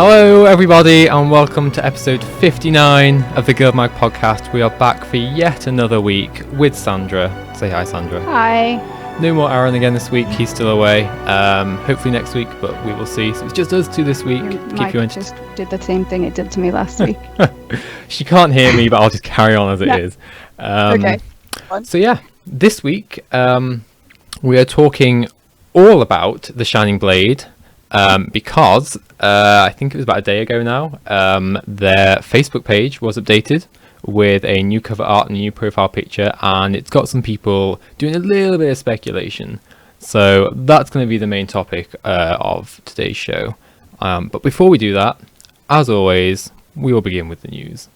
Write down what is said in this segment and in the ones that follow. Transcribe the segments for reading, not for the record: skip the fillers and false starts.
Hello everybody and welcome to episode 59 of the GuildMag podcast. We are back for yet another week with Sandra. Say hi, Sandra. Hi. No more Aaron again this week, he's still away. Hopefully next week, but we will see. So it's just us two this week. Mike just did the same thing it did to me last week. She can't hear me, but I'll just carry on as it is. Okay. So yeah, this week we are talking all about the Shining Blade. Because I think it was about a day ago now, their Facebook page was updated with a new cover art and a new profile picture, and it's got some people doing a little bit of speculation. So that's going to be the main topic of today's show. But before we do that, as always, we will begin with the news.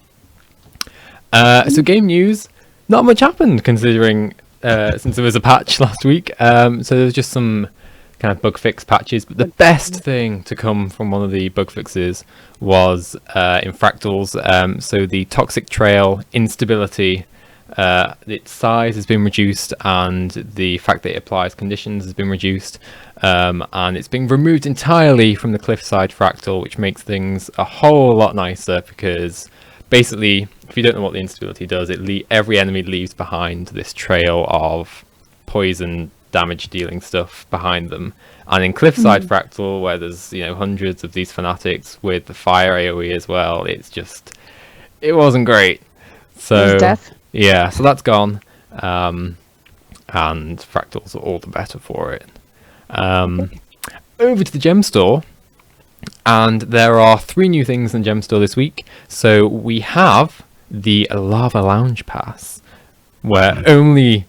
So game news, not much happened considering since there was a patch last week. So there was just some kind of bug fix patches, but the best thing to come from one of the bug fixes was in Fractals. So the toxic trail instability, its size has been reduced, and the fact that it applies conditions has been reduced, and it's been removed entirely from the cliffside fractal, which makes things a whole lot nicer, because basically, if you don't know what the instability does, every enemy leaves behind this trail of poison damage dealing stuff behind them. And in Cliffside Fractal, where there's hundreds of these fanatics with the fire AoE as well, it wasn't great. So yeah, so that's gone, and Fractals are all the better for it. Over to the gem store, and there are 3 new things in the gem store this week. So we have the Lava Lounge Pass, where only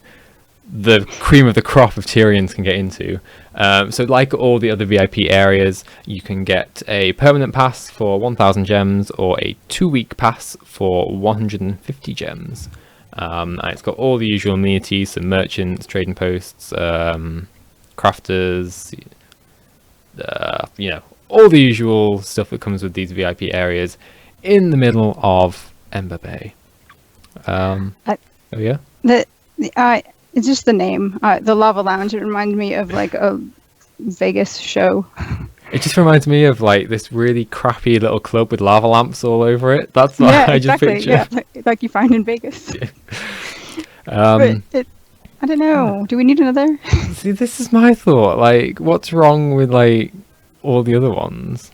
the cream of the crop of Tyrians can get into. So like all the other VIP areas, you can get a permanent pass for 1,000 gems or a 2-week pass for 150 gems. And it's got all the usual amenities, so merchants, trading posts, crafters, all the usual stuff that comes with these VIP areas in the middle of Ember Bay. It's just the name. The Lava Lounge, it reminded me of like a Vegas show. It just reminds me of like this really crappy little club with lava lamps all over it. That's what I just picture. Yeah, like you find in Vegas. Yeah. I don't know. Do we need another? See, this is my thought. Like, what's wrong with like all the other ones?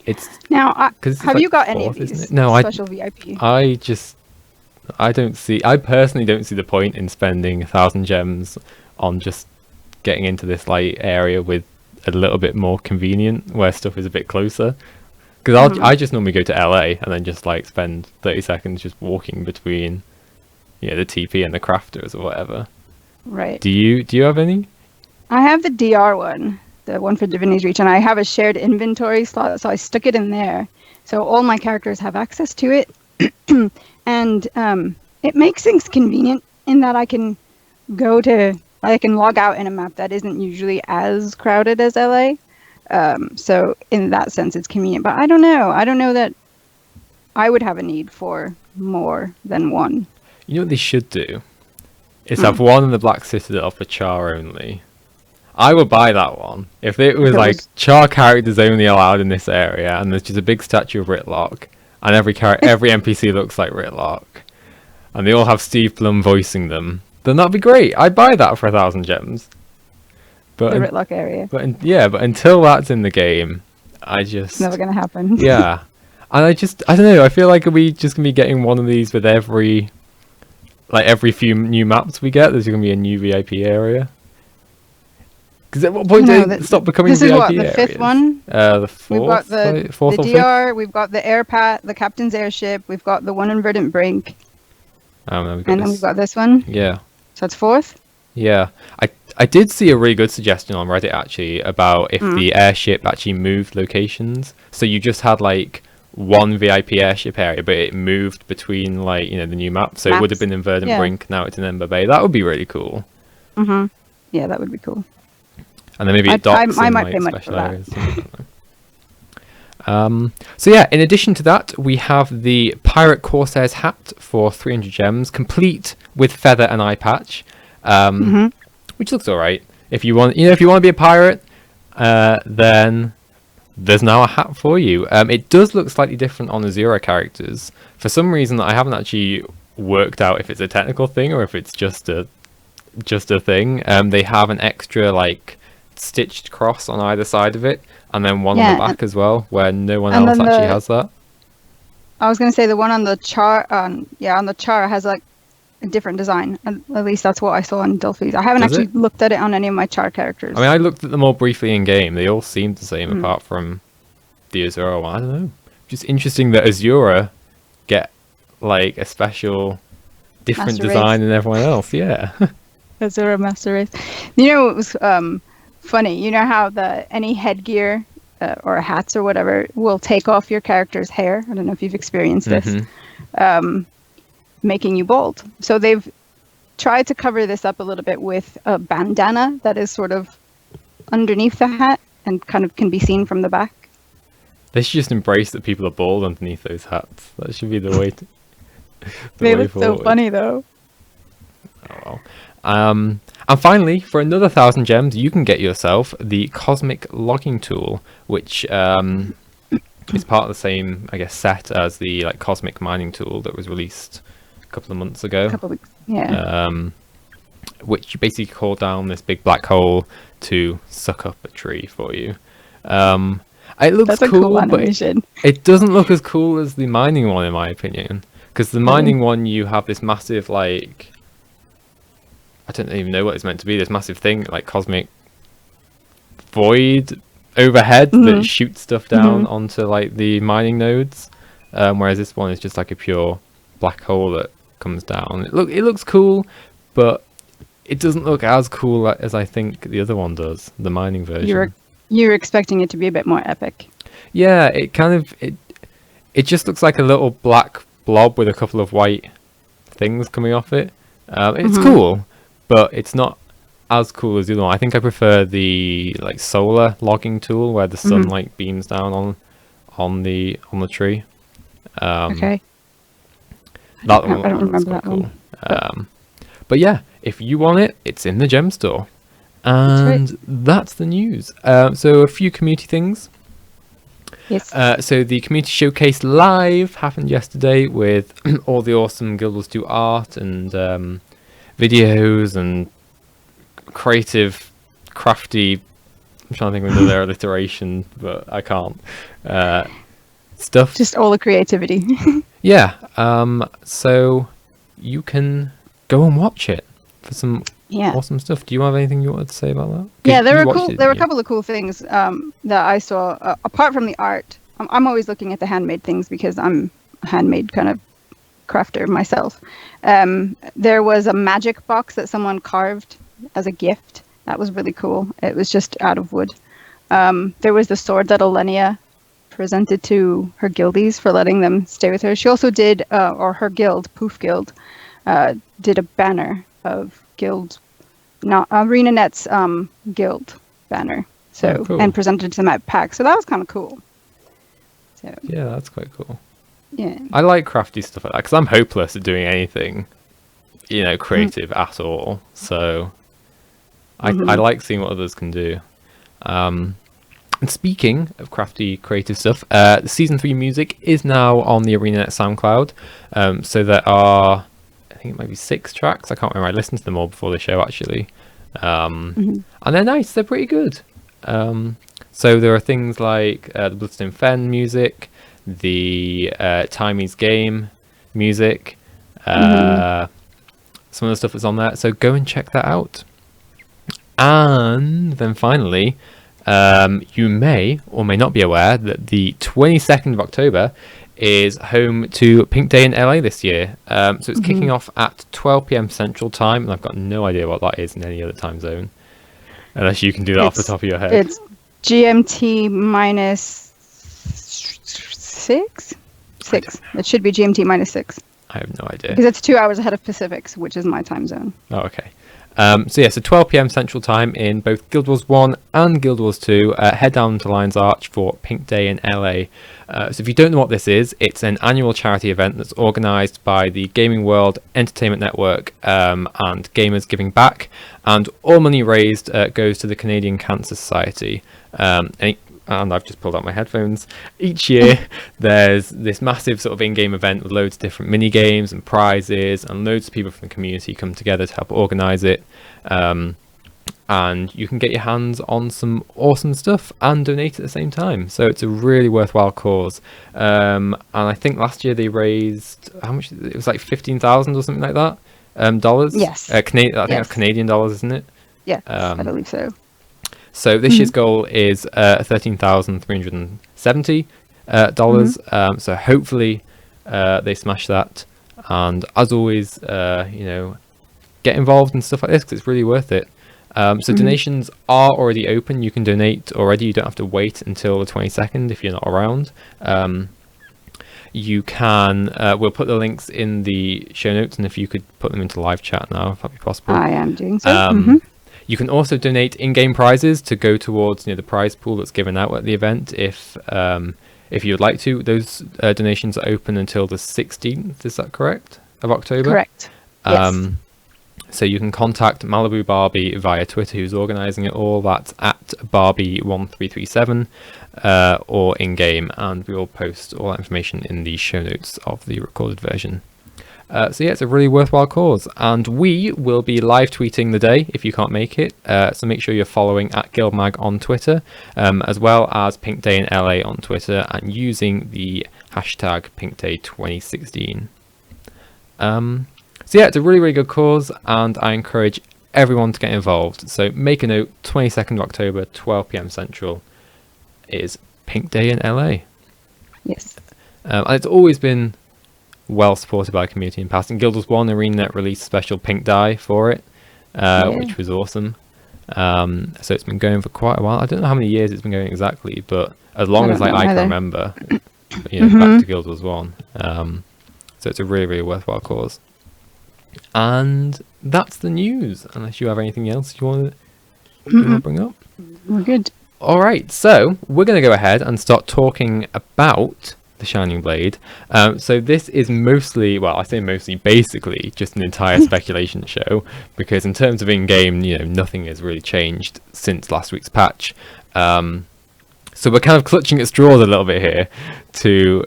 It's now. Have you got any of these? No, special VIP. I personally don't see the point in spending 1,000 gems on just getting into this like area with a little bit more convenient, where stuff is a bit closer. Because I just normally go to LA and then just like spend 30 seconds just walking between, the TP and the crafters or whatever. Right. Do you have any? I have the DR one, the one for Divinity's Reach, and I have a shared inventory slot, so I stuck it in there, so all my characters have access to it. And it makes things convenient in that I can log out in a map that isn't usually as crowded as LA. So in that sense, it's convenient. But I don't know that I would have a need for more than one. You know what they should do? Is have one in the Black Citadel for Char only. I would buy that one. If it was like Char characters only allowed in this area, and there's just a big statue of Ritlock, and every NPC looks like Ritlock, and they all have Steve Blum voicing them, then that'd be great. I'd buy that for 1,000 gems. But the Ritlock area. But until that's in the game, it's never gonna happen. Yeah, and I don't know. I feel like we just gonna be getting one of these with every few new maps we get. There's gonna be a new VIP area. Because at what point do they stop becoming VIP areas? This is the 5th one? The 4th? We've got the 4th DR, or 5th? we've got the Airpat, the Captain's Airship, we've got the one in Verdant Brink. And then we've got this one. Yeah. So it's 4th? Yeah. I did see a really good suggestion on Reddit, actually, about if the airship actually moved locations. So you just had, like, one VIP airship area, but it moved between, like, the new map. So it would have been in Verdant Brink, now it's in Ember Bay. That would be really cool. Yeah, that would be cool. And then maybe it docks I in might like pay much special for that. areas. So yeah, in addition to that, we have the Pirate Corsairs Hat for 300 gems, complete with feather and eye patch, which looks alright. If you want, to be a pirate, then there's now a hat for you. It does look slightly different on the Zero characters. For some reason, I haven't actually worked out if it's a technical thing or if it's just a thing. They have an extra like stitched cross on either side of it, and then one on the back as well, where no one else actually has that. I was going to say the one on the char, on the char has like a different design. At least that's what I saw on Delphi's. I haven't actually looked at it on any of my char characters. I mean, I looked at them all briefly in game. They all seem the same apart from the Azura one. I don't know. Just interesting that Azura get like a special different Master design race. than everyone else. Yeah. Azura Master Race. You know, it was funny. You know how any headgear or hats or whatever will take off your character's hair. I don't know if you've experienced this, making you bald. So they've tried to cover this up a little bit with a bandana that is sort of underneath the hat and kind of can be seen from the back. They should just embrace that people are bald underneath those hats. That should be the way. They look so funny though. Oh well. And finally, for another 1,000 gems, you can get yourself the Cosmic Logging Tool, which is part of the same, I guess, set as the like Cosmic Mining Tool that was released a couple of months ago. A couple of weeks, yeah. Which you basically call down this big black hole to suck up a tree for you. It looks cool, but it doesn't look as cool as the mining one, in my opinion. Because the mining one, you have this massive, like, I don't even know what it's meant to be, this massive thing, like cosmic void overhead that shoots stuff down onto, like, the mining nodes. Whereas this one is just like a pure black hole that comes down. It looks cool, but it doesn't look as cool as I think the other one does, the mining version. You're expecting it to be a bit more epic. Yeah, it kind of it just looks like a little black blob with a couple of white things coming off it. It's cool, but it's not as cool as the other one. I think I prefer the like solar logging tool where the sun like beams down on the tree. Okay. That I don't remember that cool. one. But yeah, if you want it, it's in the gem store. And that's the news. So a few community things. Yes. So the community showcase live happened yesterday with all the awesome Guild Wars 2 art and videos and creative, crafty. I'm trying to think of another alliteration, but I can't. Stuff. Just all the creativity. Yeah. So you can go and watch it for some awesome stuff. Do you have anything you wanted to say about that? Yeah, there were a couple of cool things that I saw. Apart from the art, I'm always looking at the handmade things because I'm a handmade kind of crafter myself. There was a magic box that someone carved as a gift. That was really cool. It was just out of wood. There was the sword that Alenia presented to her guildies for letting them stay with her. She also did, or her guild, Poof Guild, did a banner of guild, not ArenaNet's guild banner. So cool. And presented to them at PAX. So that was kind of cool. So yeah, that's quite cool. Yeah, I like crafty stuff like that because I'm hopeless at doing anything, creative at all. So I like seeing what others can do. And speaking of crafty, creative stuff, the Season 3 music is now on the ArenaNet SoundCloud. So there are, I think it might be 6 tracks. I can't remember. I listened to them all before the show, actually. And they're nice. They're pretty good. So there are things like the Bloodstone Fen music, the Timey's Game music, some of the stuff that's on there. So go and check that out. And then finally, you may or may not be aware that the 22nd of October is home to Pink Day in LA this year. So it's kicking off at 12 p.m. Central Time, and I've got no idea what that is in any other time zone, unless you can do that off the top of your head. It's GMT minus 6? 6. It should be GMT minus 6. I have no idea. Because it's 2 hours ahead of Pacific, which is my time zone. Oh, okay. So 12 p.m. Central Time in both Guild Wars 1 and Guild Wars 2. Head down to Lion's Arch for Pink Day in LA. So if you don't know what this is, it's an annual charity event that's organised by the Gaming World Entertainment Network and Gamers Giving Back. And all money raised goes to the Canadian Cancer Society. And and I've just pulled out my headphones. Each year, there's this massive sort of in-game event with loads of different mini games and prizes, and loads of people from the community come together to help organise it. And you can get your hands on some awesome stuff and donate at the same time. So it's a really worthwhile cause. And I think last year they raised how much? It was like 15,000 or something like that. Dollars. Yes. I think that's Canadian dollars, isn't it? Yeah, I believe so. So this year's goal is $13,370 dollars. So hopefully they smash that. And as always, get involved in stuff like this because it's really worth it. So donations are already open. You can donate already. You don't have to wait until the 22nd if you're not around. You can, we'll put the links in the show notes, and if you could put them into live chat now, if that'd be possible. I am doing so. You can also donate in-game prizes to go towards the prize pool that's given out at the event if you would like to. Those donations are open until the 16th, is that correct, of October? Correct. Yes. So you can contact Malibu Barbie via Twitter, who's organising it all. That's at Barbie1337 or in-game, and we will post all that information in the show notes of the recorded version. So yeah, it's a really worthwhile cause, and we will be live tweeting the day if you can't make it. So make sure you're following at GuildMag on Twitter, as well as Pink Day in LA on Twitter, and using the hashtag PinkDay2016. So yeah, it's a really, really good cause, and I encourage everyone to get involved. So make a note, 22nd of October, 12 p.m. Central is Pink Day in LA. Yes. And it's always been well supported by the community in past. And Guild Wars 1 ArenaNet released special pink dye for it, which was awesome. So it's been going for quite a while. I don't know how many years it's been going exactly, but as long as I can remember, back to Guild Wars 1. So it's a really, really worthwhile cause. And that's the news, unless you have anything else you want to bring up. We're good. All right, so we're going to go ahead and start talking about the Shining Blade. So this is mostly, well, I say mostly, basically just an entire speculation show, because in terms of in-game, nothing has really changed since last week's patch. So we're kind of clutching at straws a little bit here to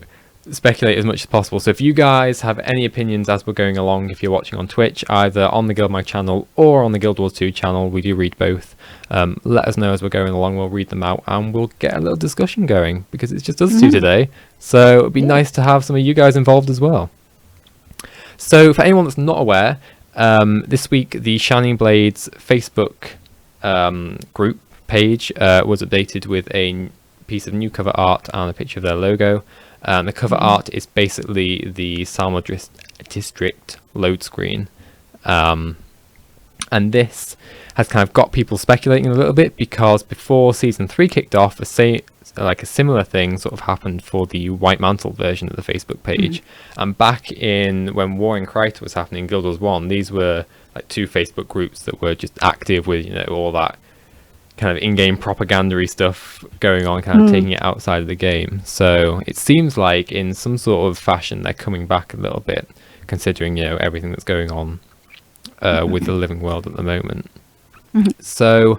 speculate as much as possible. So if you guys have any opinions as we're going along, if you're watching on Twitch, either on the GuildMag channel or on the Guild Wars 2 channel, we do read both. Let us know as we're going along. We'll read them out and we'll get a little discussion going, because it's just us two today. So it'd be nice to have some of you guys involved as well. So for anyone that's not aware, this week the Shining Blades Facebook group page was updated with a piece of new cover art and a picture of their logo. The cover art is basically the Salma District load screen. And this has kind of got people speculating a little bit, because before Season 3 kicked off, a similar thing sort of happened for the White Mantle version of the Facebook page. And back in when War in Kryta was happening in Guild Wars 1, these were like two Facebook groups that were just active with, all that kind of in-game propaganda-y stuff going on, kind of taking it outside of the game. So it seems like in some sort of fashion they're coming back a little bit, considering everything that's going on with the living world at the moment. So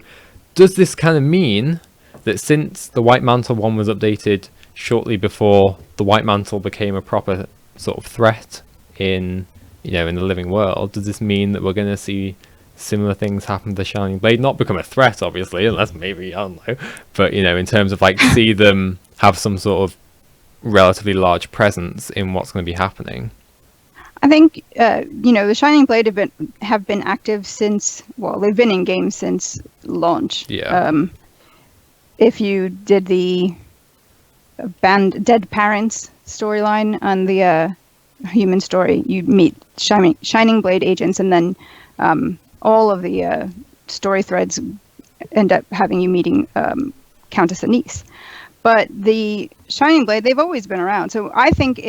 does this kind of mean that since the White Mantle one was updated shortly before the White Mantle became a proper sort of threat in in the living world, does this mean that we're going to see similar things happen to the Shining Blade? Not become a threat, obviously, unless maybe, I don't know, but in terms of see them have some sort of relatively large presence in what's going to be happening? I think the Shining Blade have been active since, well, they've been in game since launch. If you did the Dead Parents storyline on the Human story, you'd meet Shining Blade agents, and then all of the story threads end up having you meeting Countess Anise. But the Shining Blade, they've always been around. So I think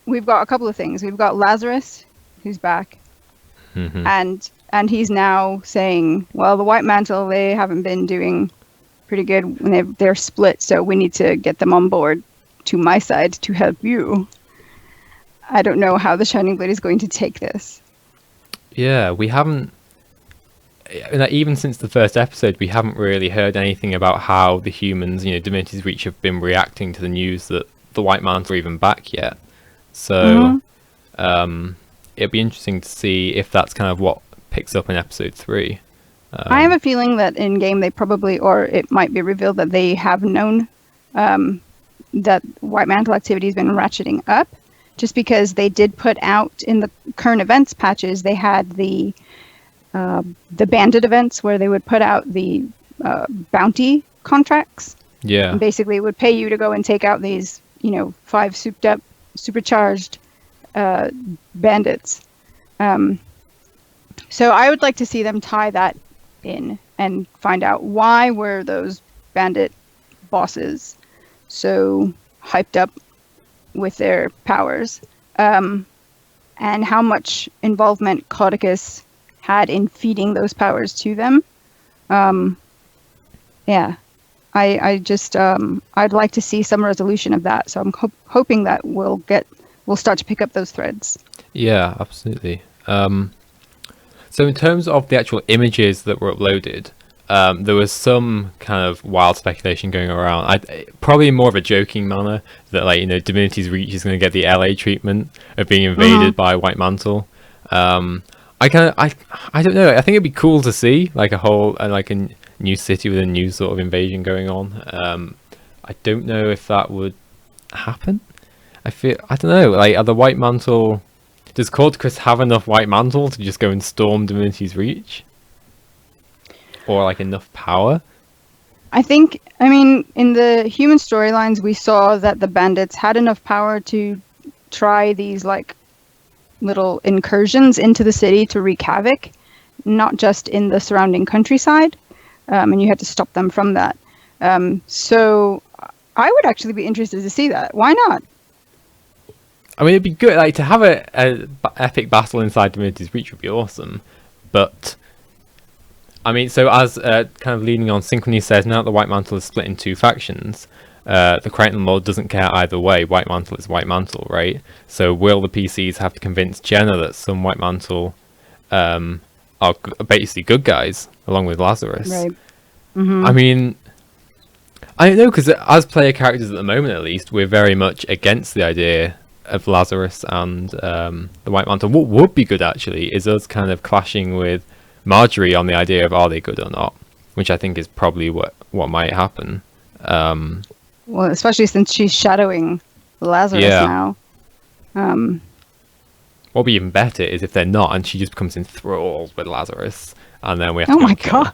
we've got a couple of things. We've got Lazarus, who's back, and he's now saying, well, the White Mantle, they haven't been doing pretty good when they're split, so we need to get them on board to my side to help you. I don't know how the Shining Blade is going to take this. Yeah, we haven't... like, even since the first episode, we haven't really heard anything about how the humans, Divinity's Reach, have been reacting to the news that the White Mantle are even back yet. So it'll be interesting to see if that's kind of what picks up in episode 3. I have a feeling that in game they probably, or it might be revealed that they have known that White Mantle activity has been ratcheting up, just because they did put out in the current events patches, they had the bandit events where they would put out the bounty contracts. Yeah. And basically it would pay you to go and take out these, 5 souped up, supercharged bandits. So I would like to see them tie that in and find out why were those bandit bosses so hyped up with their powers, and how much involvement Caudicus had in feeding those powers to them. I just I'd like to see some resolution of that. So I'm hoping that we'll start to pick up those threads. Yeah, absolutely. So in terms of the actual images that were uploaded, there was some kind of wild speculation going around. Probably more of a joking manner that, like, Divinity's Reach is going to get the LA treatment of being invaded by White Mantle. I don't know. I think it'd be cool to see like a whole like a new city with a new sort of invasion going on. I don't know if that would happen. I don't know. Like, are the White Mantle? Does Caudicus have enough White Mantle to just go and storm Divinity's Reach? Or like enough power? I mean, in the human storylines, we saw that the bandits had enough power to try these like little incursions into the city to wreak havoc, not just in the surrounding countryside, and you had to stop them from that. So I would actually be interested to see that. Why not? I mean, it'd be good, like, to have a epic battle inside Divinity's Reach would be awesome, but I mean, so as kind of leading on, Synchrony says now that the White Mantle is split in 2 factions, the Crichton Lord doesn't care either way. White Mantle is White Mantle, right? So will the PCs have to convince Jenna that some White Mantle are basically good guys, along with Lazarus? Right. Mm-hmm. I mean, I don't know, because as player characters at the moment, at least, we're very much against the idea of Lazarus and the White Mantle. What would be good, actually, is us kind of clashing with Marjorie on the idea of are they good or not, which I think is probably what might happen. Well, especially since she's shadowing Lazarus now. What would be even better is if they're not, and she just becomes enthralled with Lazarus, and then we have to. Oh my god!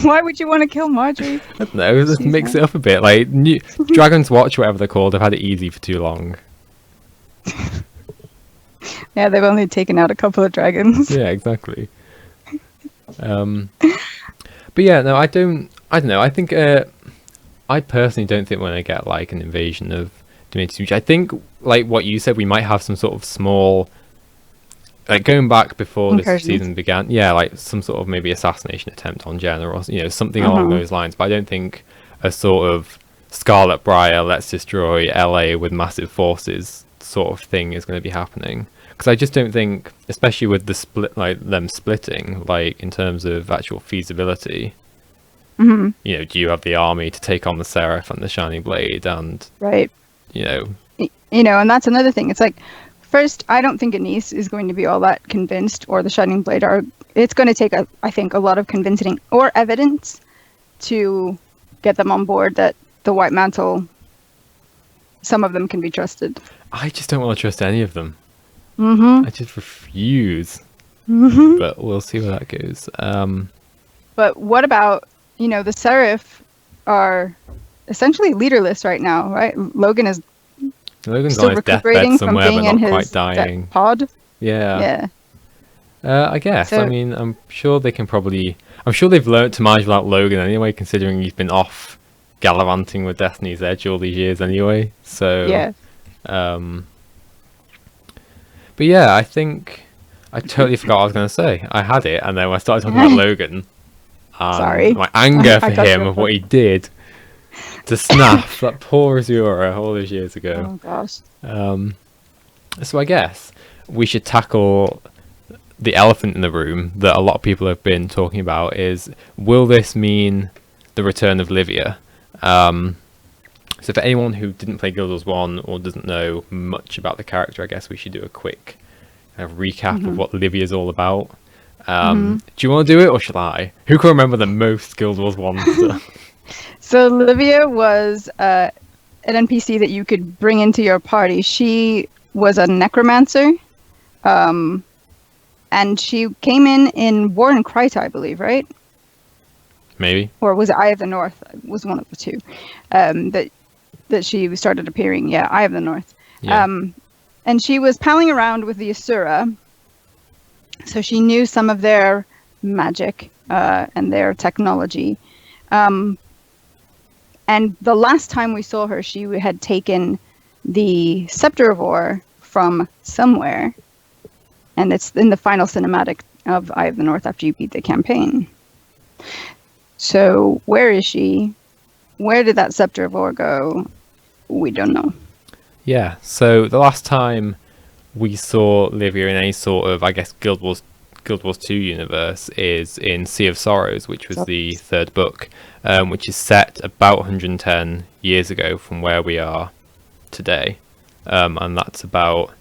Why would you want to kill Marjorie? I don't know. Just mix it up a bit. Like Dragon's Watch, whatever they're called, they've had it easy for too long. Yeah, they've only taken out a couple of dragons. Yeah, exactly. But yeah, no, I don't know. I think I personally don't think we're gonna get like an invasion of Divinity's Reach. I think, like what you said, we might have some sort of small, like going back before this season began. Yeah, like some sort of maybe assassination attempt on Jenna, or something along those lines. But I don't think a sort of Scarlet Briar, let's destroy LA with massive forces sort of thing is going to be happening. Because I just don't think, especially with the split, like them splitting, like in terms of actual feasibility. Do you have the army to take on the Seraph and the Shining Blade, and right? And that's another thing. It's like, first, I don't think Anise is going to be all that convinced, or the Shining Blade are. It's going to take, I think, a lot of convincing or evidence to get them on board that the White Mantle, some of them can be trusted. I just don't want to trust any of them. I just refuse. But we'll see where that goes. But what about, the Seraph are essentially leaderless right now, right? Logan's still on his recuperating deathbed somewhere, from being but in not quite his dying. pod. Yeah. I guess. So, I mean, I'm sure they've learnt to manage without Logan anyway, considering he's been off gallivanting with Destiny's Edge all these years anyway. So yeah. But yeah, I think I totally forgot what I was going to say. I had it, and then when I started talking about Logan, sorry, my anger for him of what he did to Snaff, that poor Azura, all those years ago. Oh gosh. So I guess we should tackle the elephant in the room that a lot of people have been talking about is, will this mean the return of Livia? So for anyone who didn't play Guild Wars 1 or doesn't know much about the character, I guess we should do a quick kind of recap of what Livia is all about. Do you want to do it, or shall I? Who can remember the most Guild Wars 1 stuff? So Livia was an NPC that you could bring into your party. She was a necromancer, and she came in War and Kryta, I believe, right? Maybe. Or was it Eye of the North? It was one of the two that she started appearing. Yeah, Eye of the North. Yeah. And she was palling around with the Asura, so she knew some of their magic and their technology. And the last time we saw her, she had taken the Scepter of War from somewhere. And it's in the final cinematic of Eye of the North after you beat the campaign. So where is she? Where did that Scepter of War go? We don't know. Yeah, so the last time we saw Livia in any sort of, I guess, Guild Wars 2 universe is in Sea of Sorrows, which was the third book, which is set about 110 years ago from where we are today. And that's about,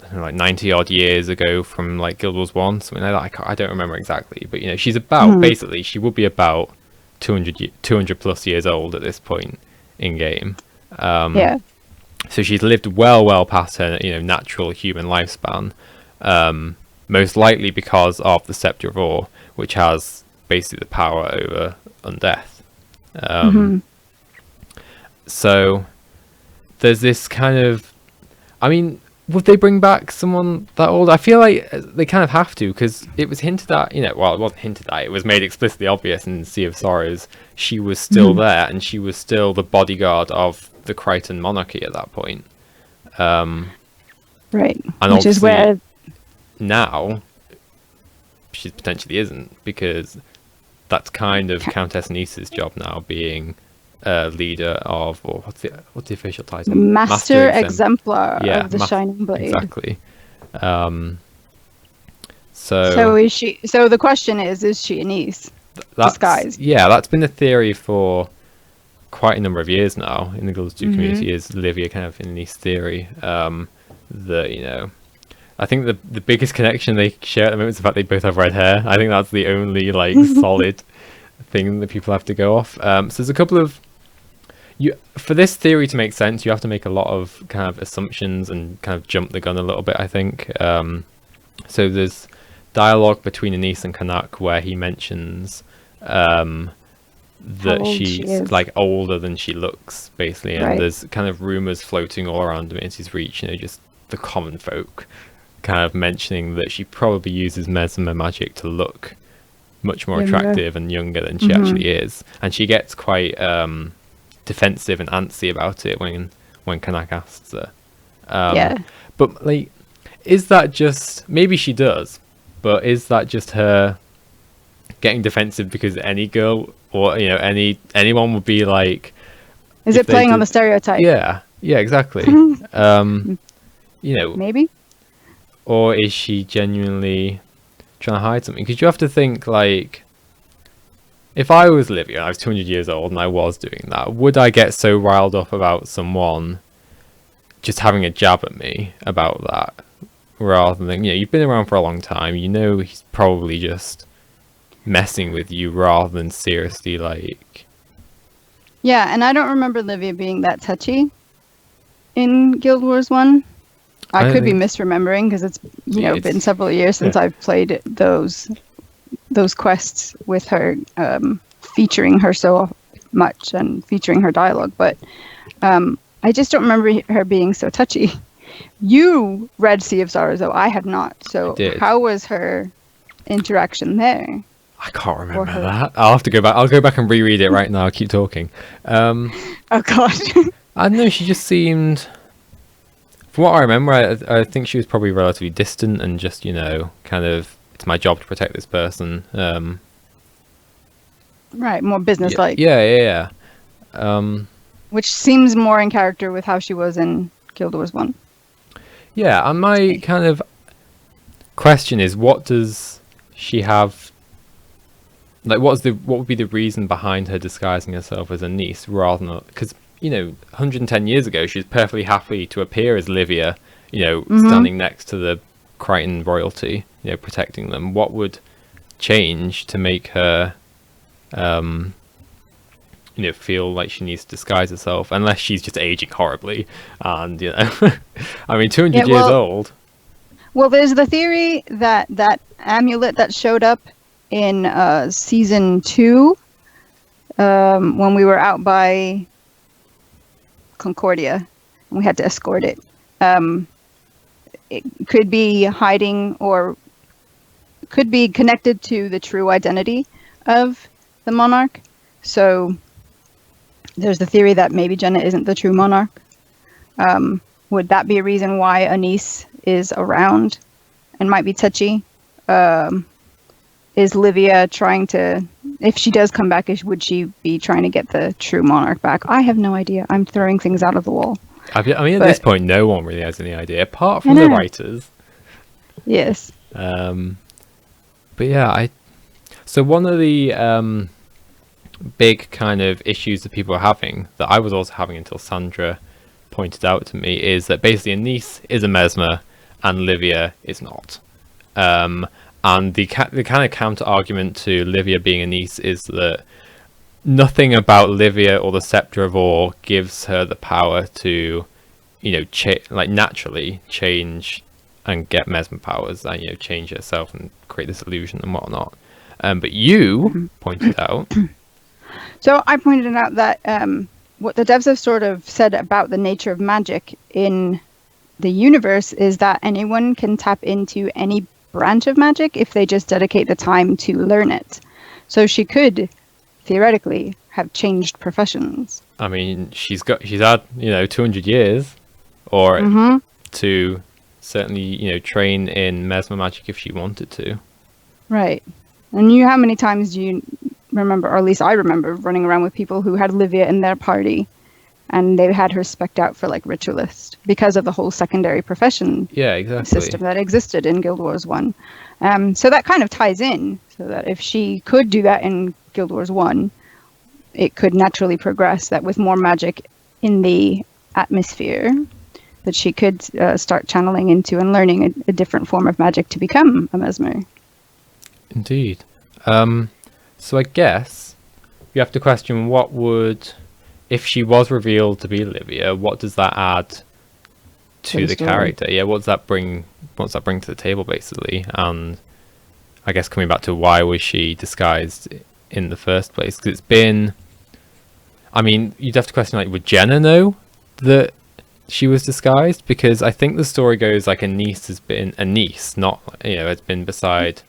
I don't know, like 90 odd years ago from like Guild Wars 1, something like that. I don't remember exactly, but you know, she's about, basically, she would be about 200 plus years old at this point in game. Yeah. So she's lived well past her, you know, natural human lifespan. Most likely because of the Scepter of War, which has basically the power over undeath. So there's this kind of, I mean, would they bring back someone that old? I feel like they kind of have to, because it was hinted at, you know, well, it wasn't hinted at, it was made explicitly obvious in Sea of Sorrows. She was still there, and she was still the bodyguard of the Crichton monarchy at that point. Right. And which is where now she potentially isn't, because that's kind of Countess Nice's job now, being leader of, or what's the official title? Master Exemplar of the Shining Blade. Exactly. So is she? So the question is she a niece disguised? Yeah, that's been the theory for quite a number of years now in the Guild Wars 2 community, is Livia kind of in niece theory. That, you know, I think the biggest connection they share at the moment is the fact they both have red hair. I think that's the only like solid thing that people have to go off. So there's a couple of, for this theory to make sense, you have to make a lot of kind of assumptions and kind of jump the gun a little bit, I think. So there's dialogue between Anise and Kanak where he mentions that she's like older than she looks, basically, and there's kind of rumors floating all around Amity's Reach, you know, just the common folk kind of mentioning that she probably uses mesmer magic to look much more attractive and younger than she actually is, and she gets quite defensive and antsy about it when Kanak asks her. But like, is that just, maybe she does, but is that just her getting defensive because any girl, or you know, anyone would be like, is it playing on the stereotype? Yeah, exactly. You know, maybe, or is she genuinely trying to hide something? Because you have to think, like, if I was Livia and I was 200 years old and I was doing that, would I get so riled up about someone just having a jab at me about that, rather than, you know, you've been around for a long time, you know, he's probably just messing with you rather than seriously, like... Yeah, and I don't remember Livia being that touchy in Guild Wars 1. I could be misremembering, because it's, you know, been several years since I've played those quests with her, featuring her so much and featuring her dialogue, but I just don't remember her being so touchy. You read Sea of Sorrows, though. I had not. So how was her interaction there? I can't remember that. I'll have to go back. I'll go back and reread it right now. I'll keep talking. Oh god. I don't know, she just seemed, from what I remember, I think she was probably relatively distant and just, you know, kind of, it's my job to protect this person. Right, more business-like. Yeah. Which seems more in character with how she was in Guild Wars 1. Yeah, and my kind of, question is, what does she have? Like, what would be the reason behind her disguising herself as a niece rather than, because 110 years ago she was perfectly happy to appear as Livia, standing next to the Crichton royalty, protecting them. What would change to make her feel like she needs to disguise herself, unless she's just aging horribly and I mean, 200 years old. Well, there's the theory that that amulet that showed up in season 2 when we were out by Concordia and we had to escort it. It could be hiding or could be connected to the true identity of the monarch. So there's the theory that maybe Jenna isn't the true monarch. Would that be a reason why a niece is around and might be touchy? Is Livia trying to, if she does come back, would she be trying to get the true monarch back? I have no idea. I'm throwing things out of the wall. At this point, no one really has any idea, apart from the writers. Yes. But yeah, so one of the big kind of issues that people are having, that I was also having until Sandra pointed out to me, is that basically a niece is a mesmer and Livia is not. And the kind of counter argument to Livia being a niece is that nothing about Livia or the Scepter of Ore gives her the power to, naturally change and get mesmer powers and, change herself and create this illusion and whatnot. But you pointed out. So I pointed out that what the devs have sort of said about the nature of magic in the universe is that anyone can tap into any branch of magic if they just dedicate the time to learn it. So she could theoretically have changed professions. I mean, she's had 200 years or to certainly train in mesmer magic if she wanted to. Right. And how many times do you remember, or at least I remember, running around with people who had Livia in their party and they had her spec'd out for like ritualist because of the whole secondary profession system that existed in Guild Wars 1. So that kind of ties in, so that if she could do that in Guild Wars 1, it could naturally progress that with more magic in the atmosphere, that she could start channeling into and learning a different form of magic to become a mesmer. Indeed. So I guess you have to question, what would, if she was revealed to be Livia, what does that add to the character? Yeah, what does that bring to the table, basically? And I guess coming back to why was she disguised in the first place? Because it's been, I mean, you'd have to question, like, would Jenna know that she was disguised? Because I think the story goes like a niece has been a niece, not, has been beside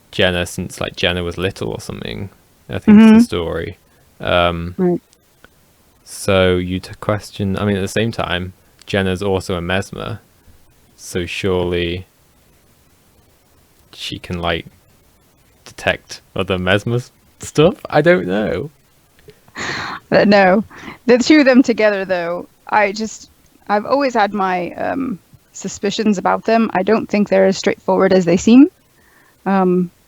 Jenna since like Jenna was little or something. I think it's the story. Right. So you'd question, I mean, at the same time, Jenna's also a mesmer, so surely she can like detect other mesmer stuff. I don't know. No, the two of them together, though, I've always had my suspicions about them. I don't think they're as straightforward as they seem.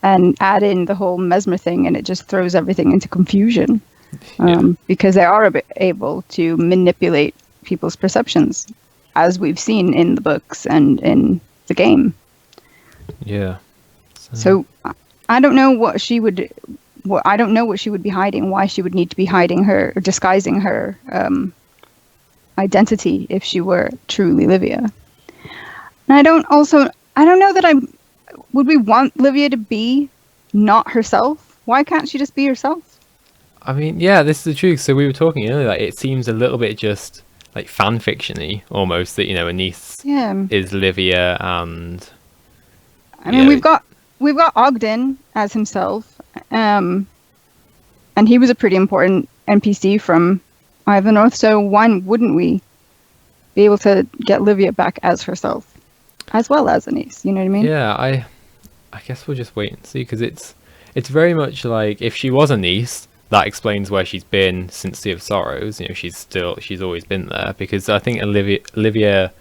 And add in the whole mesmer thing, and it just throws everything into confusion. Because they are able to manipulate people's perceptions, as we've seen in the books and in the game. Yeah. So I don't know what she would. I don't know what she would be hiding. Why she would need to be hiding her or disguising her identity if she were truly Livia. And I don't know that would we want Livia to be not herself? Why can't she just be herself? I mean, yeah, this is the truth. So we were talking earlier, like, it seems a little bit just like fan fiction-y almost, that a niece is Livia, and I mean, we've got Ogden as himself, and he was a pretty important NPC from Eye of the North. So why wouldn't we be able to get Livia back as herself, as well as a niece? You know what I mean? Yeah, I guess we'll just wait and see, because it's very much like, if she was a niece, that explains where she's been since Sea of Sorrows. She's always been there, because I think Livia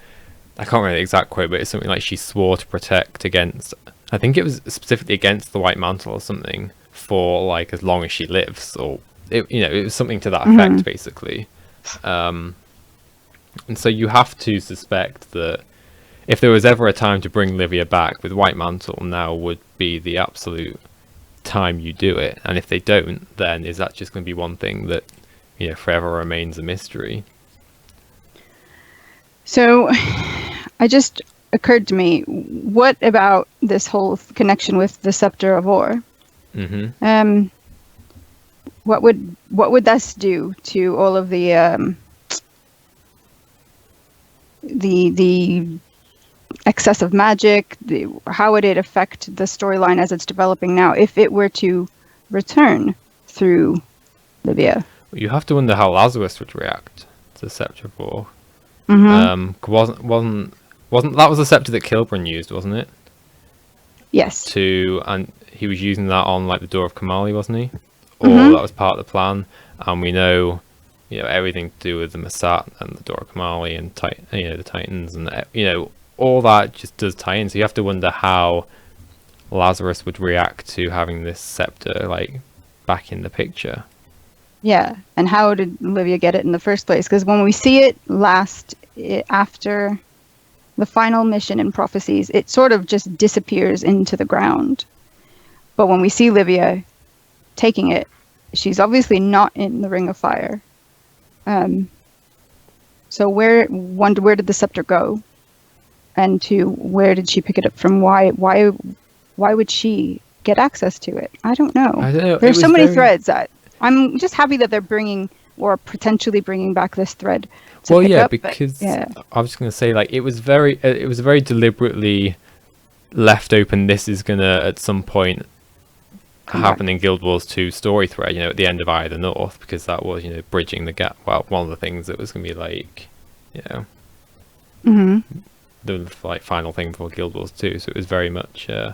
I can't remember the exact quote, but it's something like she swore to protect against, I think it was specifically against the White Mantle or something, for like as long as she lives, or it, you know, it was something to that effect basically. And so you have to suspect that if there was ever a time to bring Livia back with White Mantle, now would be the absolute time you do it. And if they don't, then is that just going to be one thing that, you know, forever remains a mystery? So it just occurred to me, what about this whole connection with the Scepter of Ore? What would this do to all of the excessive magic? How would it affect the storyline as it's developing now if it were to return through Livia? You have to wonder how Lazarus would react to the Scepter of Ore. Wasn't that was the scepter that Kilbrin used, wasn't it? Yes. And he was using that on like the Door of Kamali, wasn't he? Or that was part of the plan. And we know, you know, everything to do with the Masat and the Door of Kamali and you know, the Titans, and you know, all that just does tie in. So you have to wonder how Lazarus would react to having this scepter like back in the picture. Yeah, and how did Livia get it in the first place? Because when we see it after the final mission in Prophecies, it sort of just disappears into the ground. But when we see Livia taking it, she's obviously not in the Ring of Fire. So where did the scepter go? And where did she pick it up from? Why would she get access to it? I don't know. There's so many threads that I'm just happy that they're bringing or potentially bringing back this thread. Well, yeah, because I was just going to say, like, it was very deliberately left open. This is going to at some point happen in Guild Wars 2 story thread, you know, at the end of Eye of the North, because that was, you know, bridging the gap. Well, one of the things that was going to be like, you know, the like final thing for Guild Wars 2. So it was very much, you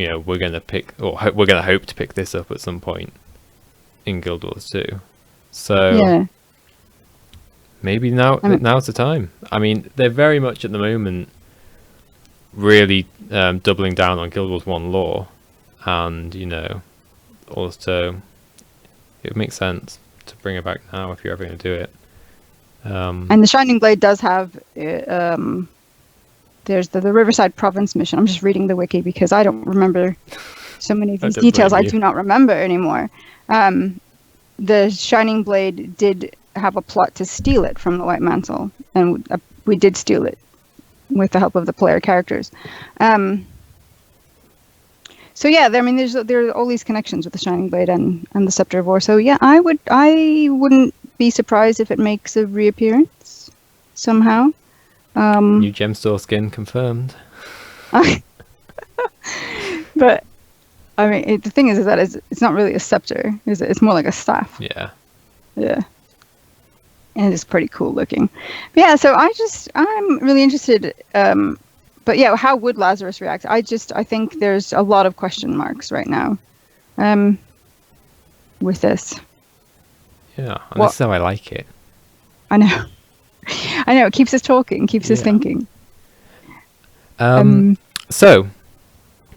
know, we're going to hope to pick this up at some point in Guild Wars 2. So maybe now's the time. I mean, they're very much at the moment really doubling down on Guild Wars 1 lore, and you know, also it makes sense to bring it back now if you're ever going to do it. And the Shining Blade does have there's the Riverside Province mission. I'm just reading the wiki because I don't remember so many of these details. I do not remember anymore. The Shining Blade did have a plot to steal it from the White Mantle, and we did steal it with the help of the player characters. So yeah, I mean, there are all these connections with the Shining Blade and the Scepter of Ore. So yeah, I wouldn't be surprised if it makes a reappearance somehow. New gem store skin confirmed. But I mean, the thing is that it's not really a scepter, is it? It's more like a staff. Yeah. Yeah. And it's pretty cool looking. But yeah, so I'm really interested. But yeah, how would Lazarus react? I think there's a lot of question marks right now with this. Yeah, and that's how I like it. I know. I know, it keeps us talking, keeps us thinking. So,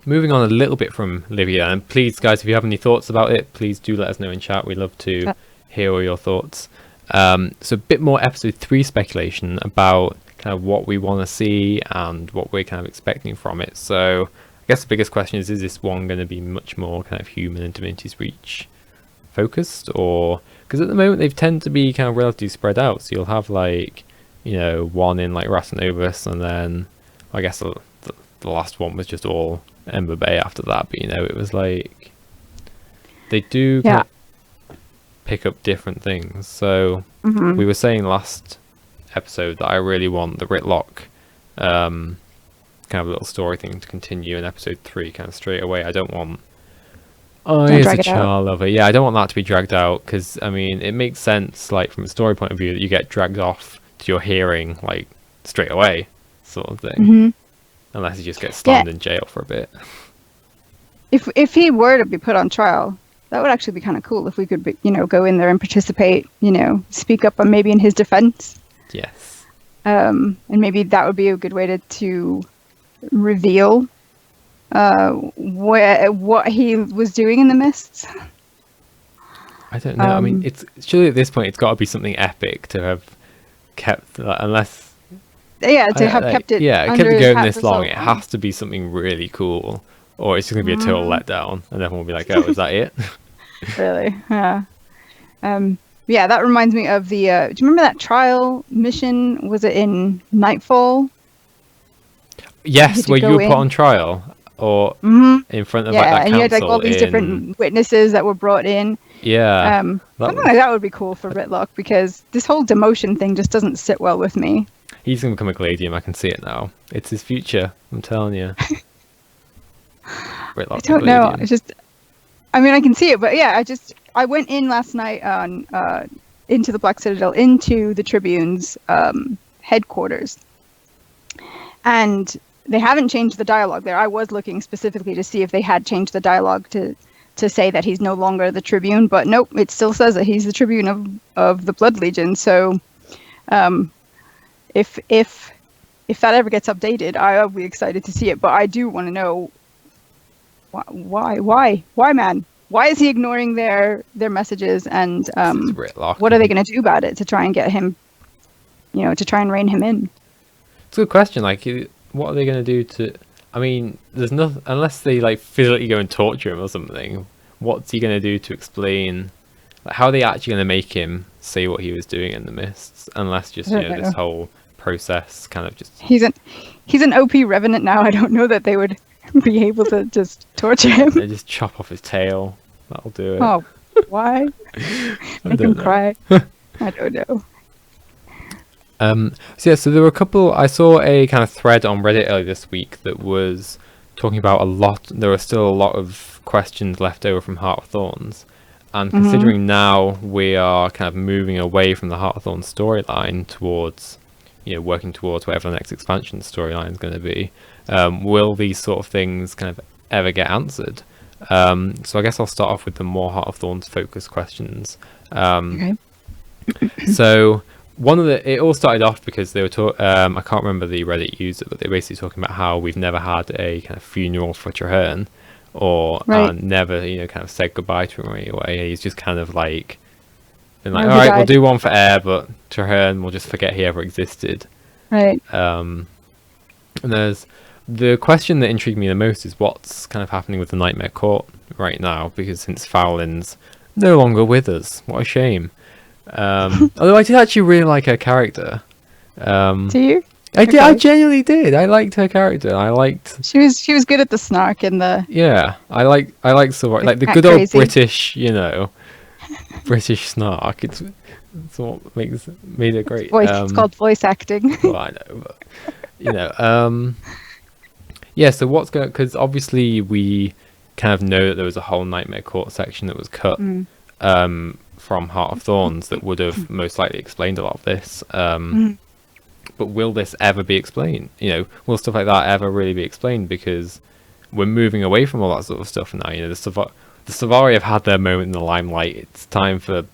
moving on a little bit from Livia, and please, guys, if you have any thoughts about it, please do let us know in chat. We'd love to hear all your thoughts. So a bit more episode 3 speculation about kind of what we want to see and what we're kind of expecting from it. So I guess the biggest question is this one going to be much more kind of human and Divinity's Reach focused, or because at the moment they tend to be kind of relatively spread out, so you'll have like, you know, one in like Rasanovus, and then I guess the last one was just all Ember Bay after that, but you know, it was like they do kind of pick up different things. So we were saying last episode that I really want the Ritlock kind of little story thing to continue in episode 3 kind of straight away. I don't want he's a Char lover. Yeah, I don't want that to be dragged out, because I mean, it makes sense like from a story point of view that you get dragged off to your hearing like straight away sort of thing, unless he just gets slammed in jail for a bit. If he were to be put on trial, that would actually be kind of cool if we could, you know, go in there and participate, you know, speak up maybe in his defense. Yes. and maybe that would be a good way to reveal what he was doing in the mists. I don't know. I mean, it's surely at this point it's got to be something epic to have kept, unless have kept it. Yeah, under kept it his going hat this for so long. It has to be something really cool, or it's just gonna be a total letdown, and everyone will be like, "Oh, is that it?" Really? Yeah. Yeah, that reminds me of the. Do you remember that trial mission? Was it in Nightfall? Yes, where you were put on trial, or in front of like that and you had like council all these different witnesses that were brought in. Yeah, something like that would be cool for Whitlock, because this whole demotion thing just doesn't sit well with me. He's gonna become a Gladium. I can see it now. It's his future. I'm telling you. I don't know. It's just, I mean, I can see it, but yeah, I went in last night on into the Black Citadel, into the Tribune's headquarters, and they haven't changed the dialogue there. I was looking specifically to see if they had changed the dialogue to say that he's no longer the Tribune, but nope, it still says that he's the Tribune of the Blood Legion. So, if that ever gets updated, I'll be excited to see it. But I do want to know why, man? Why is he ignoring their messages? And what are they going to do about it to try and get him, to try and rein him in? It's a good question. Like, what are they going to do to? I mean, there's nothing, unless they like physically go and torture him or something. What's he going to do to explain? Like, how are they actually going to make him say what he was doing in the mists? Unless just this whole process kind of just. He's an OP revenant now. I don't know that they would be able to just torture him. They just chop off his tail. That'll do it. Oh, why? Make him cry. I don't know. So there were a couple. I saw a kind of thread on Reddit earlier this week that was talking about a lot. There were still a lot of questions left over from Heart of Thorns, and considering now we are kind of moving away from the Heart of Thorns storyline towards, working towards whatever the next expansion storyline is going to be, will these sort of things kind of ever get answered? So I guess I'll start off with the more Heart of Thorns focused questions. Okay. So. It all started off because they were I can't remember the Reddit user, but they were basically talking about how we've never had a kind of funeral for Traherne, or never, kind of said goodbye to him anyway. He's just kind of like been like, all right, we'll do one for Air, but Traherne, we'll just forget he ever existed. Right. And there's the question that intrigued me the most is what's kind of happening with the Nightmare Court right now, because since Fowlin's no longer with us, what a shame. Although I did actually really like her character. Do you? I genuinely did. I liked her character. I liked. She was good at the snark and the. Yeah, I like sort of like the good old British, British snark. It's what made it great. It's called voice acting. Well, I know, but yeah. So what's going? Because obviously we kind of know that there was a whole Nightmare Court section that was cut. From Heart of Thorns that would have most likely explained a lot of this, but will this ever be explained? Will stuff like that ever really be explained? Because we're moving away from all that sort of stuff now. The Savari have had their moment in the limelight. It's time for